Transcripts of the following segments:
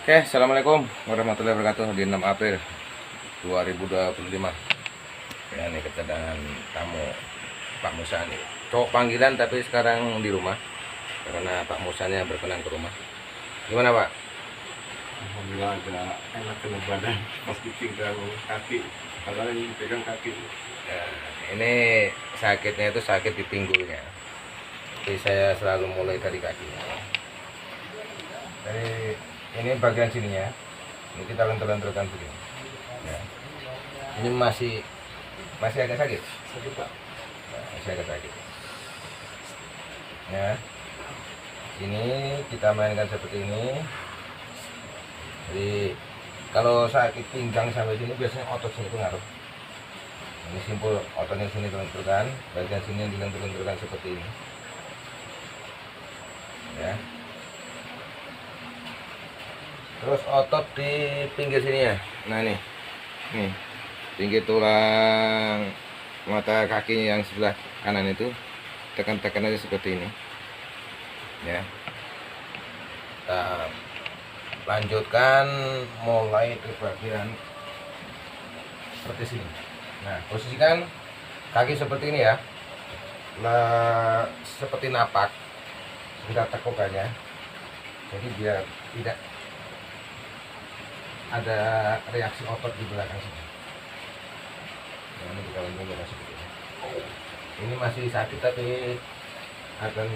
Oke, assalamualaikum warahmatullahi wabarakatuh. Di 6 April 2025. Ya, ini kedatangan tamu Pak Musa nih. Cowok panggilan tapi sekarang di rumah karena Pak Musanya berkenan ke rumah. Gimana Pak? Alhamdulillah agak enak kena badan pas dipegang kaki, padahal ini dipegang kaki. Ya, ini sakitnya itu sakit di pinggulnya. Jadi saya selalu mulai dari kakinya. Dari ini bagian sininya. Ini kita lentur-lenturkan begini. Ya. Ini masih agak sakit. Sakit Pak. Masih agak sakit. Ya. Ini kita mainkan seperti ini. Jadi kalau sakit pinggang sampai sini biasanya otot sini itu ngaruh. Ini simpul ototnya sini dilenturkan, bagian sini dilentur-lenturkan seperti ini. Ya. Terus otot di pinggir sini ya. Nah nih pinggir tulang mata kakinya yang sebelah kanan itu tekan-tekan aja seperti ini. Ya. Kita lanjutkan mulai ke bagian seperti sini. Nah, posisikan kaki seperti ini ya. Seperti napak. Kita tekukannya. Jadi biar tidak ada reaksi otot di belakang sini. Nah, ini kita lanjutkan seperti ini. Ini masih sakit tapi akan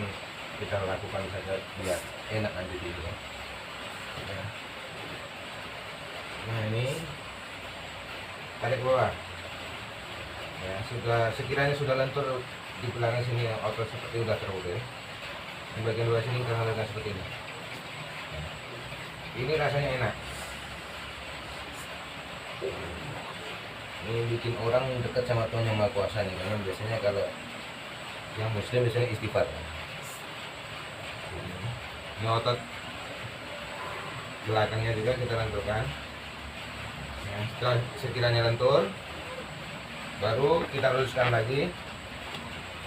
kita lakukan saja biar enak aja dulu. Ya. Nah ini tarik bawah. Ya, sekiranya sudah lentur di belakang sini yang otot seperti udah terurai. Di bagian bawah sini kita lakukan seperti ini. Ini rasanya enak. Ini bikin orang dekat sama Tuhan Yang Maha Kuasa nih, karena biasanya kalau yang muslim biasanya istighfar. Ini otot belakangnya juga kita lenturkan. Ya, setelah sekiranya lentur, baru kita luruskan lagi.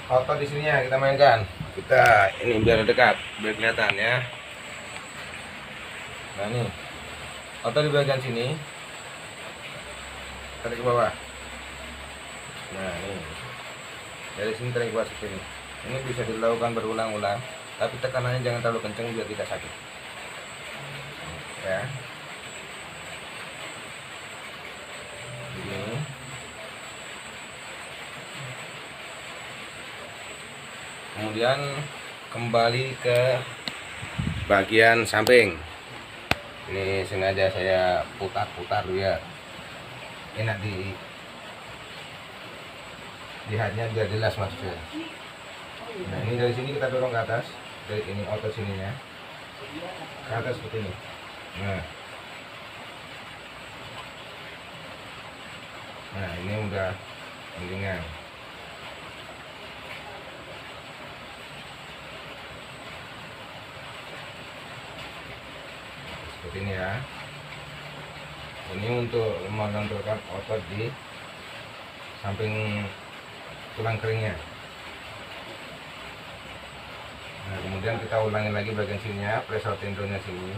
Otot di sininya kita mainkan. Kita ini biar dekat, biar kelihatan ya. Nah ini otot di bagian sini. Tarik ke bawah. Nah ini dari sini tarik ke bawah seperti ini. Ini bisa dilakukan berulang-ulang, tapi tekanannya jangan terlalu kencang biar tidak sakit. Ya. Begini. Kemudian kembali ke bagian samping. Ini sengaja saya putar-putar ya. Enak lihatnya biar jelas maksudnya. Nah ini dari sini kita dorong ke atas, dari ini otot sininya ke atas seperti ini. Nah ini udah mendingan. Seperti ini ya. Ini untuk melenturkan otot di samping tulang keringnya. Nah kemudian kita ulangi lagi bagian sininya, pressure tendonnya sini.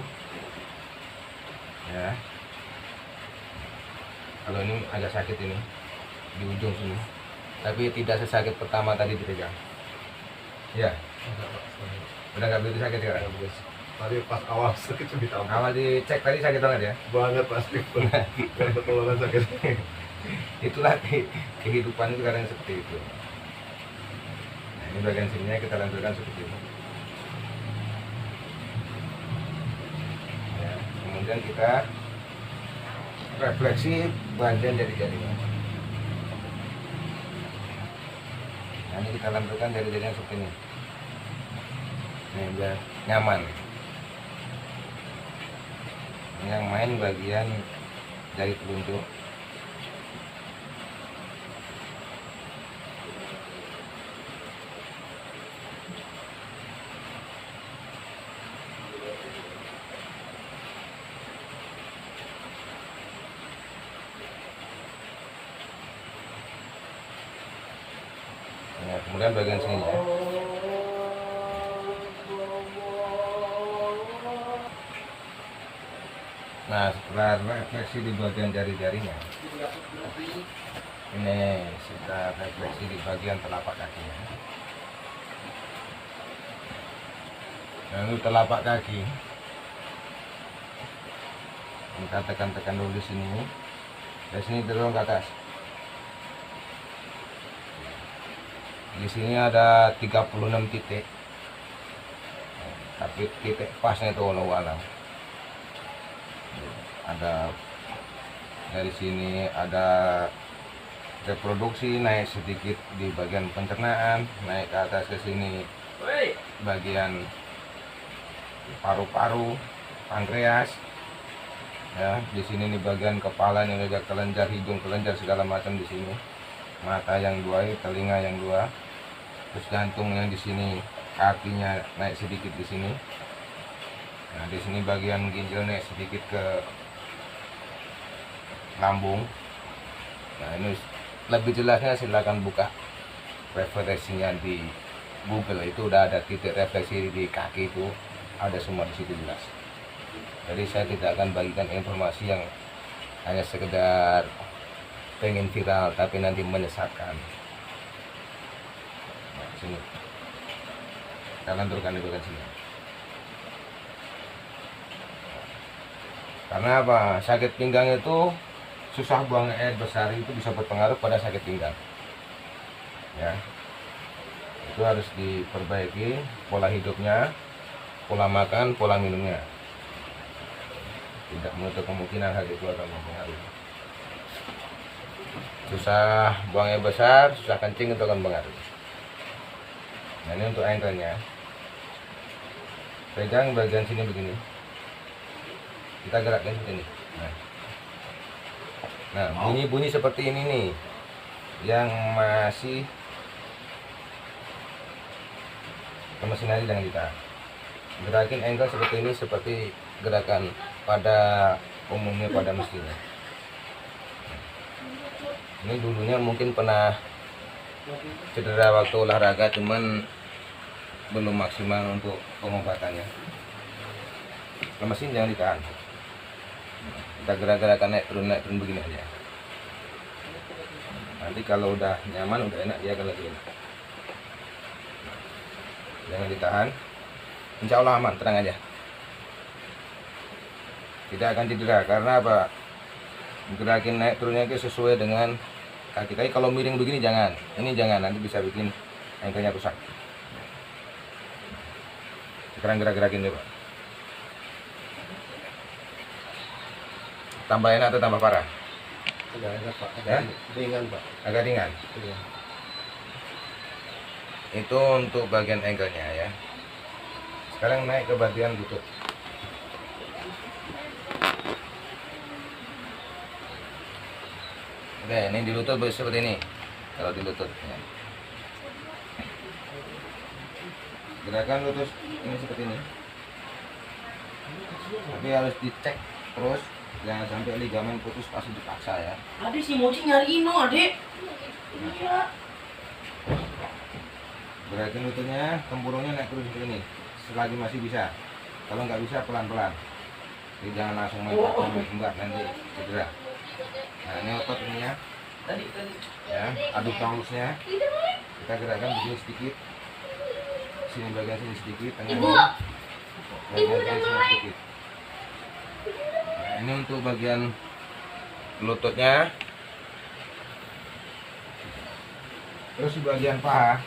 Ya. Kalau ini agak sakit ini di ujung sini, tapi tidak sesakit pertama tadi dipegang. Ya. Udah nggak begitu sakit ya? Tadi pas awal sakit lebih tambah. Awal dicek tadi sakit banget ya? Banget pasti. Betul sakit. Itulah kehidupan itu kadang seperti itu. Nah, ini bagian sininya kita lanjutkan seperti ini. Ya, kemudian kita refleksi bagian jari-jarinya. Nah, ini kita lanjutkan jari-jarinya seperti ini. Ini biar nyaman. Yang main bagian jari telunjuk. Nah, kemudian bagian sini ya. Nah, setelah refleksi di bagian jari-jarinya, ini sudah refleksi di bagian telapak kakinya. Lalu telapak kaki, kita tekan-tekan dulu di sini, dari sini dorong ke atas. Di sini ada 36 titik, tapi titik pasnya itu walau alam. Ada dari sini ada reproduksi, naik sedikit di bagian pencernaan, naik ke atas ke sini bagian paru-paru, pankreas. Ya, di sini nih bagian kepala ini ada kelenjar, hidung, kelenjar segala macam di sini. Mata yang dua, telinga yang dua. Terus jantung yang di sini, kakinya naik sedikit di sini. Nah, di sini bagian ginjal naik sedikit ke lambung. Nah, ini lebih jelasnya silakan buka referensinya di Google, itu udah ada titik refleksi di kaki, itu ada semua di situ jelas. Jadi saya tidak akan bagikan informasi yang hanya sekedar pengen viral tapi nanti menyesatkan. Nah, sini kalian turunkan di bagian sini. Karena apa? Sakit pinggang itu susah buang air besar, itu bisa berpengaruh pada sakit pinggang. Ya, itu harus diperbaiki pola hidupnya, pola makan, pola minumnya. Tidak menutup kemungkinan hal itu akan mempengaruhi. Susah buang air besar, susah kencing, itu akan mempengaruhi. Nah, ini untuk ankle-nya. Pegang bagian sini begini. Kita gerakkan seperti ini. Nah, bunyi-bunyi seperti ini nih yang masih lemesin aja, jangan ditahan. Gerakin ankle seperti ini, seperti gerakan pada umumnya pada mestinya. Ini dulunya mungkin pernah cedera waktu olahraga, cuman belum maksimal untuk pengobatannya. Lemesin, jangan ditahan. Kita gerak-gerakan naik turun begini aja. Nanti kalau udah nyaman, udah enak, dia akan lebih enak. Jangan ditahan. Insya Allah aman, tenang aja. Tidak akan cedera, karena apa? Gerakin naik turunnya itu sesuai dengan kaki. Tapi kalau miring begini jangan. Ini jangan, nanti bisa bikin ankle-nya rusak. Sekarang gerak-gerakin coba. Tambah enak atau tambah parah? Agak enak Pak, Ya? ringan Pak. Agak ringan. Iya. Itu untuk bagian ankle-nya ya. Sekarang naik ke bagian lutut. Oke, ini di lutut seperti ini. Kalau di lutut ya. Gerakan lutut ini seperti ini. Tapi harus dicek terus, jangan sampai ligamen putus pas dipaksa ya. Adik si Mochi nyariin no, adik. Iya. Gerakin lututnya, tempurungnya naik terus seperti ini. Selagi masih bisa. Kalau nggak bisa, pelan-pelan. Jadi jangan langsung main enggak, nanti cedera. Nah, ini otot ininya. Tadi. Ya, aduk tanglusnya. Kita gerakkan begini sedikit. Sini bagian sini sedikit, tengah. Bagian sini sedikit. Nah, ini untuk bagian lututnya. Terus di bagian paha,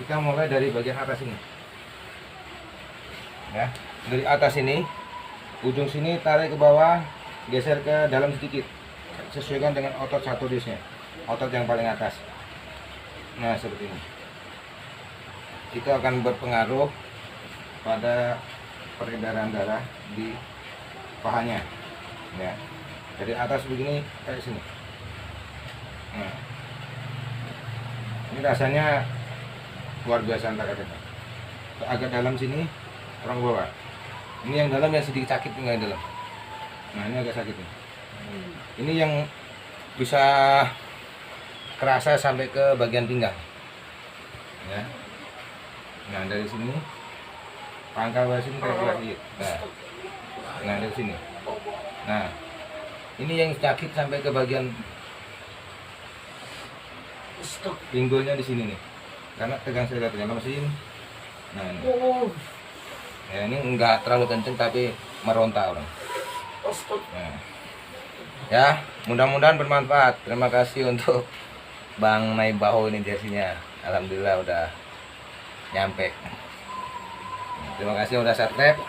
kita mulai dari bagian atas ini. Ya, dari atas ini, ujung sini tarik ke bawah, geser ke dalam sedikit. Sesuaikan dengan otot satu disnya, otot yang paling atas. Nah, seperti ini. Itu akan berpengaruh pada peredaran darah di pahanya. Ya, dari atas begini kayak sini. Nah, ini rasanya luar biasa antar kata. Agak dalam sini, orang bawah. Ini yang dalam yang sedikit sakit tinggal di dalam. Nah, ini agak sakit nih. Ini yang bisa kerasa sampai ke bagian pinggang. Ya. Nah, dari sini pangkal bawah sini kayak sedikit. Nah, dari sini. Nah, ini yang sakit sampai ke bagian Stop. pinggulnya di sini nih. Karena tegang saya lihatnya mesin. Nah, ini. Oh. Ya, ini enggak terlalu kenceng tapi meronta orang. Stop. Nah. Ya, mudah-mudahan bermanfaat. Terima kasih untuk Bang Naibaho ini jersinya. Alhamdulillah udah nyampe. Terima kasih udah subscribe,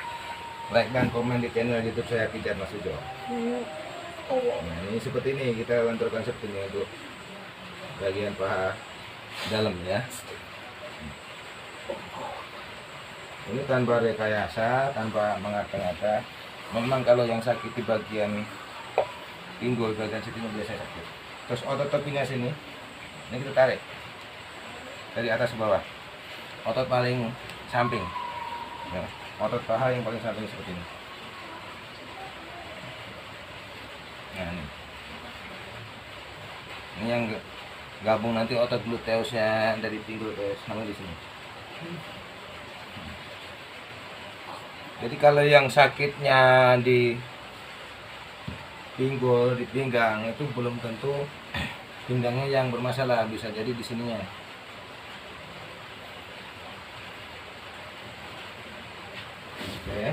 like dan komen di channel YouTube saya Pijar Mas Ujo. Nah, ini seperti ini kita lenturkan seperti ini untuk bagian paha dalam ya. Ini tanpa rekayasa, tanpa mengata-ngata. Memang kalau yang sakit di bagian pinggul, bagian situ biasa sakit. Terus otot tepinya sini, ini kita tarik dari atas ke bawah. Otot paling samping, ya. Otot paha yang paling samping seperti ini. Nah, ini yang gabung nanti otot gluteusnya dari pinggul ke sama di sini. Jadi kalau yang sakitnya di pinggul, di pinggang itu belum tentu pinggangnya yang bermasalah, bisa jadi di sininya. Oke,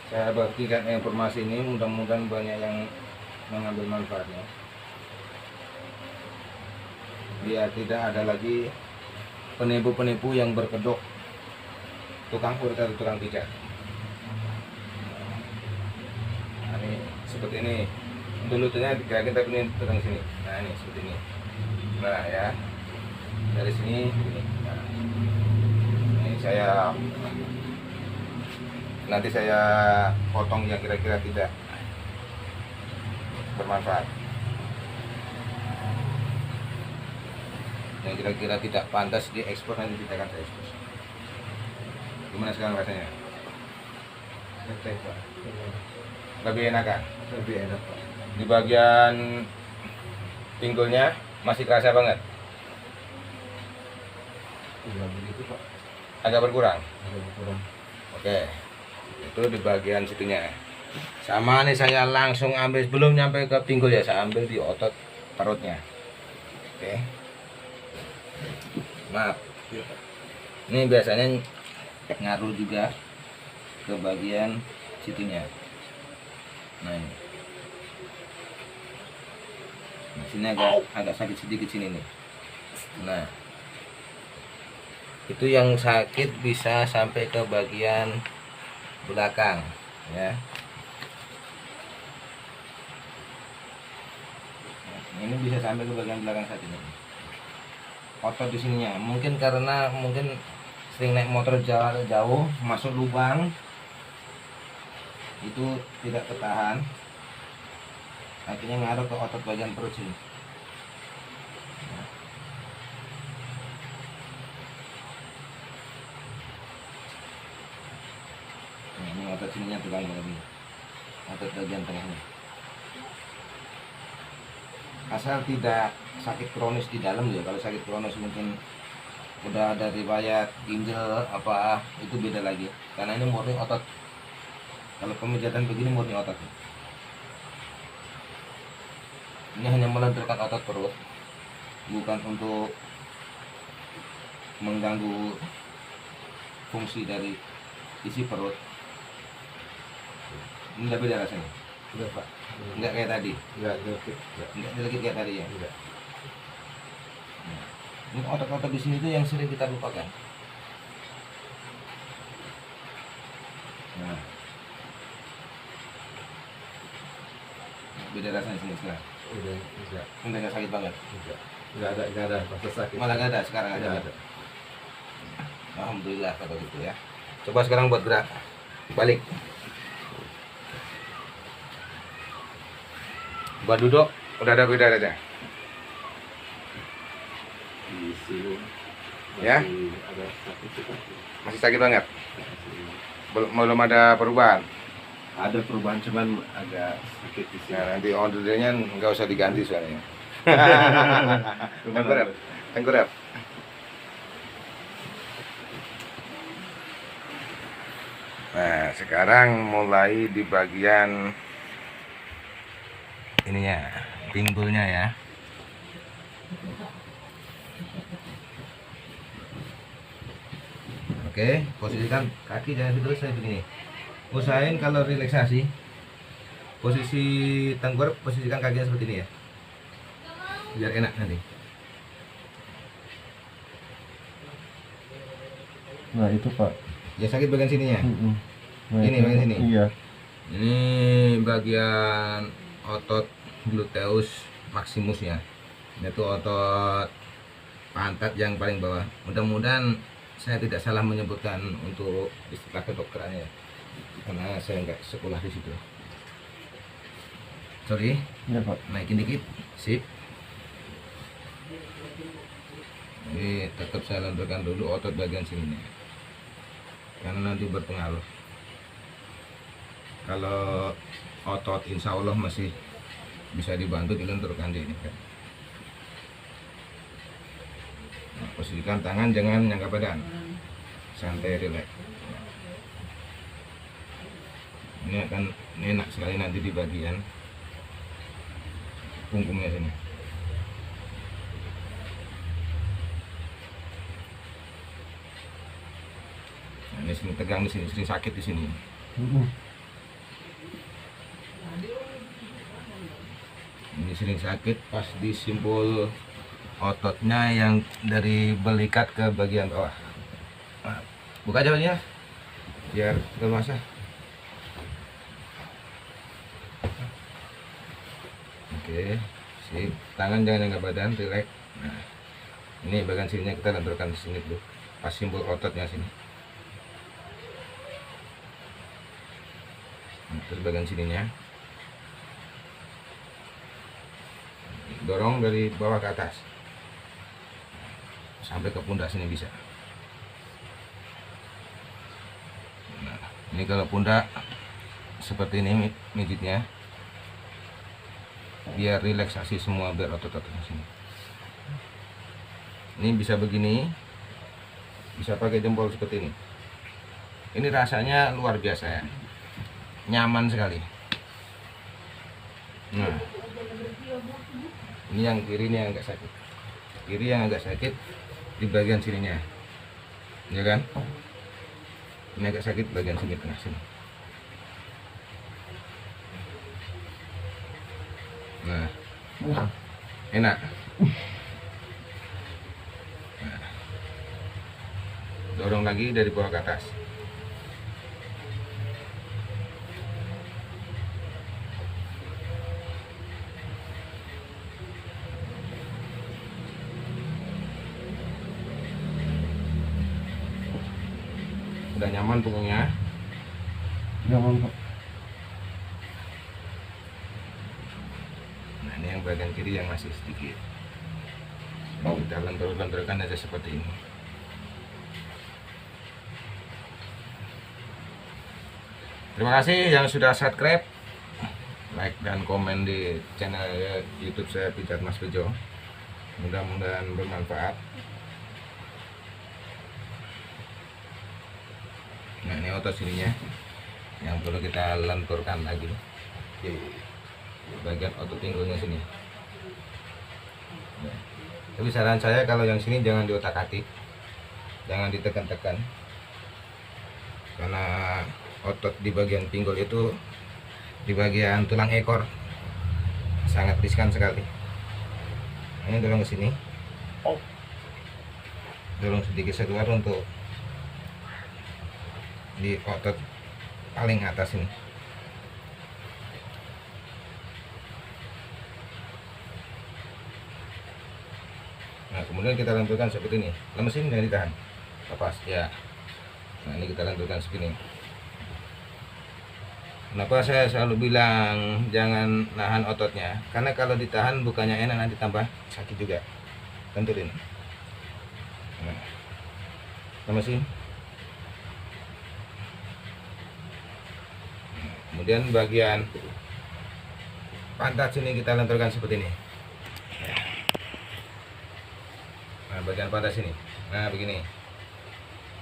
saya bagikan informasi ini, mudah-mudahan banyak yang mengambil manfaatnya. Biar tidak ada lagi penipu-penipu yang berkedok tukang urut atau tukang pijat. Nah, ini seperti ini. Untuk lututnya digerakin tapi ini tekan sini. Nah, ini seperti ini. Nah, ya. Dari sini ini. Nah, ini nanti saya potong yang kira-kira tidak bermanfaat. Yang kira-kira tidak pantas diekspor nanti kita akan saya ekspor. Gimana sekarang rasanya? Enteng, Pak. Lebih enak kan? Lebih enak, Pak. Di bagian pinggulnya masih kerasa banget, Enggak begitu, Pak. agak berkurang. Agak berkurang. Oke, itu di bagian situnya. Sama nih saya langsung ambil sebelum nyampe ke pinggul ya, saya ambil di otot perutnya. Oke, maaf. Ini biasanya ngaruh juga ke bagian situnya. Nah, ini. Nah, sini agak sakit sedikit sini nih. Nah, itu yang sakit bisa sampai ke bagian belakang ya. Nah, ini bisa sampai ke bagian belakang saat ini. Otot di sininya mungkin karena sering naik motor jauh masuk lubang itu tidak ketahan, akhirnya ngaruh ke otot bagian perut sini. Nah, ini otot sininya tegang banget nih, otot bagian tengahnya. Asal tidak sakit kronis di dalam ya. Kalau sakit kronis mungkin udah ada riwayat ginjal apa itu beda lagi. Karena ini murni otot. Kalau pemijatan begini murni otot. Ini hanya melenturkan otot perut, bukan untuk mengganggu fungsi dari isi perut. Ini udah beda rasanya. Udah, Pak. Enggak kayak tadi. Enggak delekit. Enggak delekit kayak tadi ya. Enggak. Ini otot-otot di sini tuh yang sering kita lupakan. Nah, beda rasanya sini sekarang. Udah, enggak. Udah nggak sakit banget. Enggak ada rasa sakit. Malah nggak ada sekarang Enggak ada. ada. Alhamdulillah kalau gitu ya. Coba sekarang buat gerak balik. Buat duduk udah ada beda aja. Di sini Ya? masih ada sakit sih, Pak. Masih sakit banget. Masih Belum ada perubahan. ada perubahan, cuman agak sakit di sini. Nah, nanti ordernya nggak usah diganti soalnya. Tengkurap, tengkurap. Nah, sekarang mulai di bagian ininya, pinggulnya ya. Oke, posisikan kaki jangan terus saya begini. Usahain kalau relaksasi, posisi tenggorok posisikan kakinya seperti ini ya, biar enak nanti. Nah itu Pak. Ya sakit bagian sininya. Nah, Ini, itu, bagian sini. Iya. Ini bagian otot gluteus maximusnya. Itu otot pantat yang paling bawah. Mudah-mudahan saya tidak salah menyebutkan untuk istilah kedokterannya, karena saya nggak sekolah di situ. Sorry, Iya Pak. naikin dikit, sip. Ini tetap saya lenturkan dulu otot bagian sininya, karena nanti berpengaruh. Kalau otot insya Allah masih bisa dibantu dilenturkan di ini kan. Nah, posisikan tangan jangan nyangka badan, santai rileks. Ini akan enak sekali nanti di bagian punggungnya sini. Nah, ini sini tegang di sini, sering sakit di sini. Ini sering sakit pas di simpul ototnya yang dari belikat ke bagian bawah. Nah, buka aja bajunya biar leluasa. Oke, sip. Tangan jangan angkat badan, rileks. Nah, ini bagian sininya kita lenturkan di sini dulu, pas simpul ototnya sini. Nah, terus bagian sininya dorong dari bawah ke atas sampai ke pundak sini bisa. Nah, ini kalau pundak seperti ini mijitnya, biar relaksasi semua, biar otot-ototnya sini. Ini bisa begini, bisa pakai jempol seperti ini. Ini rasanya luar biasa ya, nyaman sekali. Nah, ini yang kiri ini yang agak sakit, kiri yang agak sakit di bagian sininya, ya kan? Ini agak sakit bagian sini tengah sini. Nah, enak. Nah, dorong lagi dari bawah ke atas. Udah nyaman punggungnya. Nyaman Pak. Nah, ini yang bagian kiri yang masih sedikit. Kita lentur-lenturkan aja seperti ini. Terima kasih yang sudah subscribe, like dan komen di channel YouTube saya Pijat Mas Bejo. Mudah-mudahan bermanfaat. Nah, ini otot sininya yang perlu kita lenturkan lagi di bagian otot pinggulnya sini. Nah, tapi saran saya kalau yang sini jangan diotak-atik, jangan ditekan-tekan, karena otot di bagian pinggul itu di bagian tulang ekor sangat riskan sekali. Ini dorong ke sini, dorong sedikit keluar untuk di otot paling atas ini. Nah, kemudian kita lenturkan seperti ini. Lemesin dan ditahan, lepas ya. Nah, ini kita lenturkan segini. Kenapa saya selalu bilang jangan nahan ototnya? Karena kalau ditahan bukannya enak, nanti tambah sakit juga. Tentuin. Nah, lemesin. Kemudian bagian pantat sini kita lenturkan seperti ini. Nah, bagian pantat sini. Nah, begini.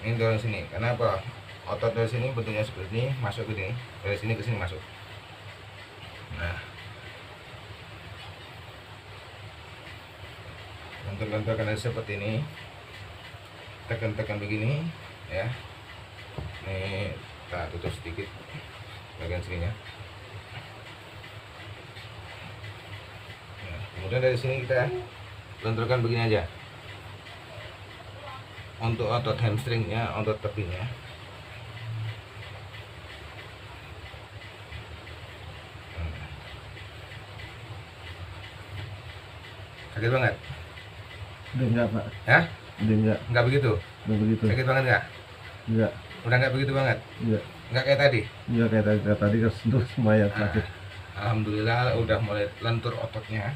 Ini dorong sini. Kenapa? Otot dari sini bentuknya seperti ini, masuk ke sini. Dari sini ke sini masuk. Nah, lentur-lenturkan seperti ini, tekan-tekan begini ya. Ini kita tutup sedikit bagian sininya. Nah, kemudian dari sini kita lenturkan begini aja untuk otot hamstringnya, otot tepinya. Sakit banget? Udah enggak, Pak. Hah? Udah enggak. Enggak begitu? Udah begitu. Sakit banget nggak? Enggak. Udah nggak begitu banget? Iya. Nggak kayak tadi? Iya kayak tadi kesentuh semuanya sakit. Alhamdulillah udah mulai lentur ototnya.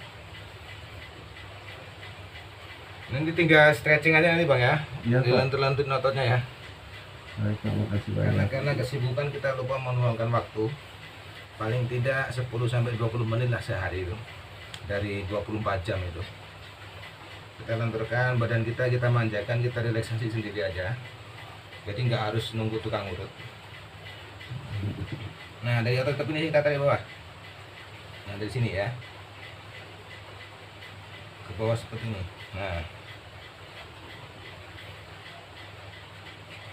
Nanti tinggal stretching aja nanti Bang ya. Iya, Pak. Dilentur-lenturin ototnya ya. Baik, terima kasih banyak. Karena kesibukan kita lupa meluangkan waktu. Paling tidak 10 sampai 20 menit lah sehari itu. Dari 24 jam itu. Kita lenturkan badan kita manjakan, kita relaksasi sendiri aja. Jadi nggak harus nunggu tukang urut. Nah, dari otot tepi ini kita tarik bawah. Nah, dari sini ya. Ke bawah seperti ini. Nah.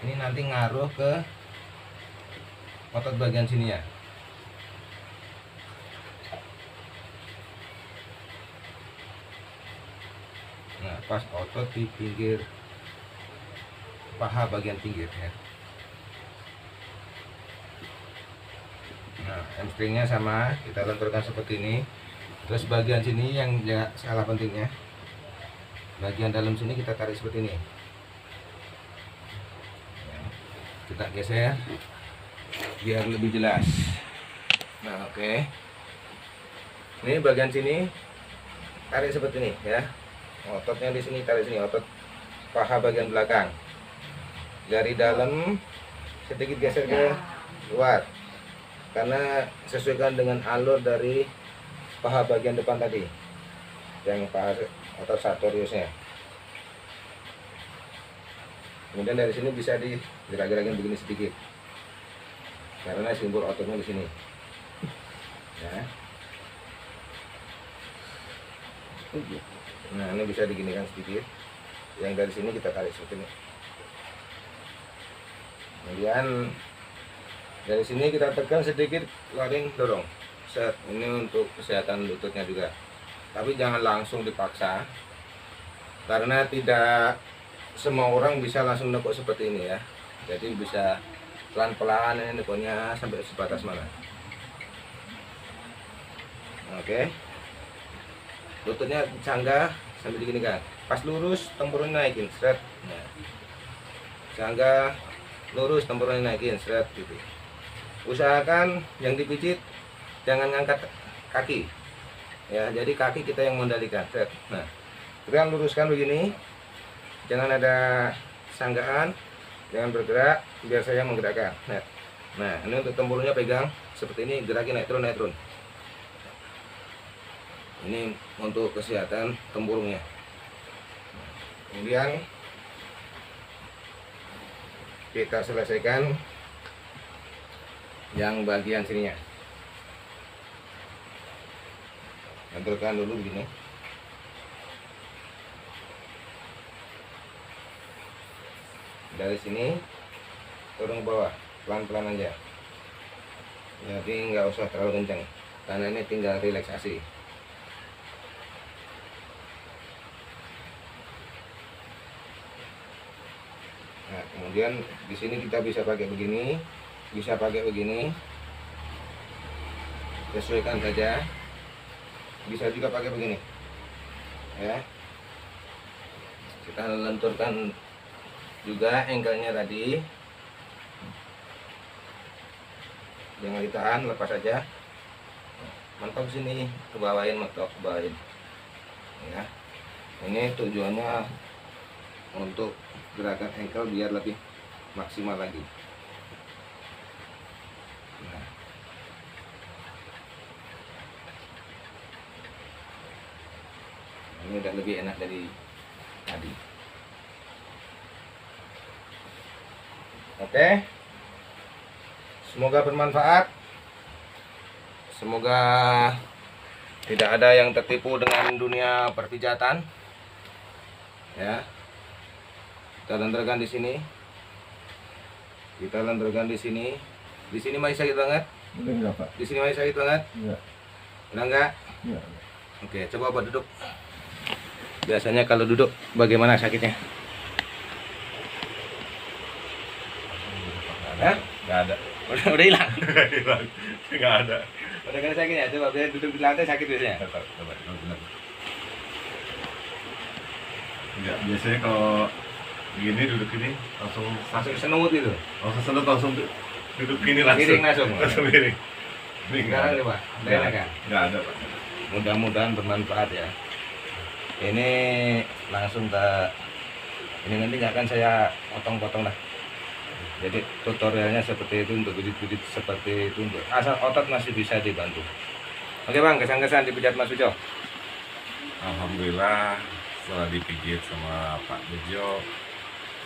Ini nanti ngaruh ke otot bagian sini ya. Nah, pas otot di pinggir paha bagian pinggir ya. Nah, hamstringnya sama, kita lenturkan seperti ini. Terus bagian sini yang ya, salah pentingnya, bagian dalam sini kita tarik seperti ini. Ya, kita geser biar lebih jelas. Nah, oke. Ini bagian sini tarik seperti ini ya. Ototnya di sini tarik sini, otot paha bagian belakang. Dari dalam sedikit geser ke luar. Karena sesuaikan dengan alur dari paha bagian depan tadi, yang paha otot sartoriusnya. Kemudian dari sini bisa digerak-gerakin begini sedikit, karena simbol ototnya di sini. Ya. Nah, ini bisa diginikan sedikit. Yang dari sini kita tarik seperti ini. Kemudian dari sini kita tekan sedikit, keluarin, dorong. Set. Ini untuk kesehatan lututnya juga. Tapi jangan langsung dipaksa, karena tidak semua orang bisa langsung nekuk seperti ini ya. Jadi bisa pelan-pelan ini nekuknya sampai sebatas mana. Oke. Lututnya sanggah sampai diginikan. Pas lurus, tempurungnya naikin, seret. Nah. Sanggah, lurus, tempurungnya naikin, seret gitu. Usahakan yang dipijit jangan ngangkat kaki ya, jadi kaki kita yang mengendalikan. Nah, kita luruskan begini, jangan ada sanggaan, jangan bergerak, biar saya menggerakkan. Nah, ini untuk tempurungnya pegang seperti ini, gerakin naik turun, naik turun. Ini untuk kesehatan tempurungnya. Kemudian kita selesaikan yang bagian sininya. Lenturkan dulu begini. Dari sini turun ke bawah, pelan-pelan aja. Jadi nggak usah terlalu kencang, karena ini tinggal relaksasi. Nah, kemudian di sini kita bisa pakai begini, bisa pakai begini, sesuaikan saja. Bisa juga pakai begini ya. Kita lenturkan juga ankle-nya tadi, jangan ditahan, lepas saja, mentok sini, ke bawahin, mentok ke bawahin ya. Ini tujuannya untuk gerakan ankle biar lebih maksimal lagi. Nah, ini udah lebih enak dari tadi. Oke, semoga bermanfaat. Semoga tidak ada yang tertipu dengan dunia perpijatan. Ya. Kita lenturkan di sini. Kita lenturkan di sini. Di sini masih sakit banget. Enggak, Pak. Di sini masih sakit banget. Enggak. Udah enggak? Enggak. Oke, coba buat duduk. Biasanya kalau duduk bagaimana sakitnya? Hah? Enggak ada. Udah hilang. Enggak ada. Udah kena sakitnya? Coba biar duduk di lantai sakit biasanya. Coba. Enggak, biasanya kalau gini duduk ini langsung Langsung sakit. senut gitu. Langsung senut langsung duduk gini langsung. Miring langsung. Langsung miring. Ini enggak Sekarang ada. coba. Udah Enggak enak kan? Enggak ada, Pak. Mudah-mudahan bermanfaat ya. Ini langsung ke ini nanti nggak akan saya potong-potong lah. Jadi tutorialnya seperti itu untuk bidit-bidit seperti itu untuk asal otot masih bisa dibantu. Oke bang, kesan-kesan dipijat Mas Ujo. Alhamdulillah setelah dipijit sama Pak Bejo,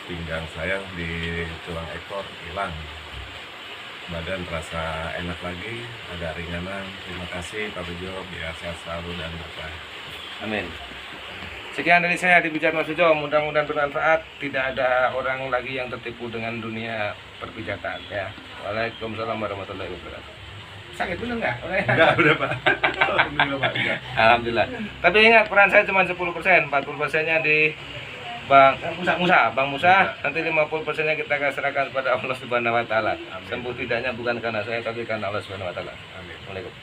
pinggang saya di tulang ekor hilang. Badan terasa enak lagi, agak ringanan. Terima kasih Pak Bejo, biar sehat selalu dan berkah. Amin. Sekian dari saya di Pijat Mas Ujo, mudah-mudahan bermanfaat. Tidak ada orang lagi yang tertipu dengan dunia perpijatan ya. Waalaikumsalam warahmatullahi wabarakatuh. Sakit bener nggak? Enggak, udah Pak. Alhamdulillah Pak. Enggak. Alhamdulillah. Tapi ingat peran saya cuma 10%, 40%-nya di Bang Musa. Nanti 50%-nya kita akan serahkan kepada Allah Subhanahu wa taala. Sembuh tidaknya bukan karena saya tapi karena Allah Subhanahu wa taala. Amin. Assalamualaikum.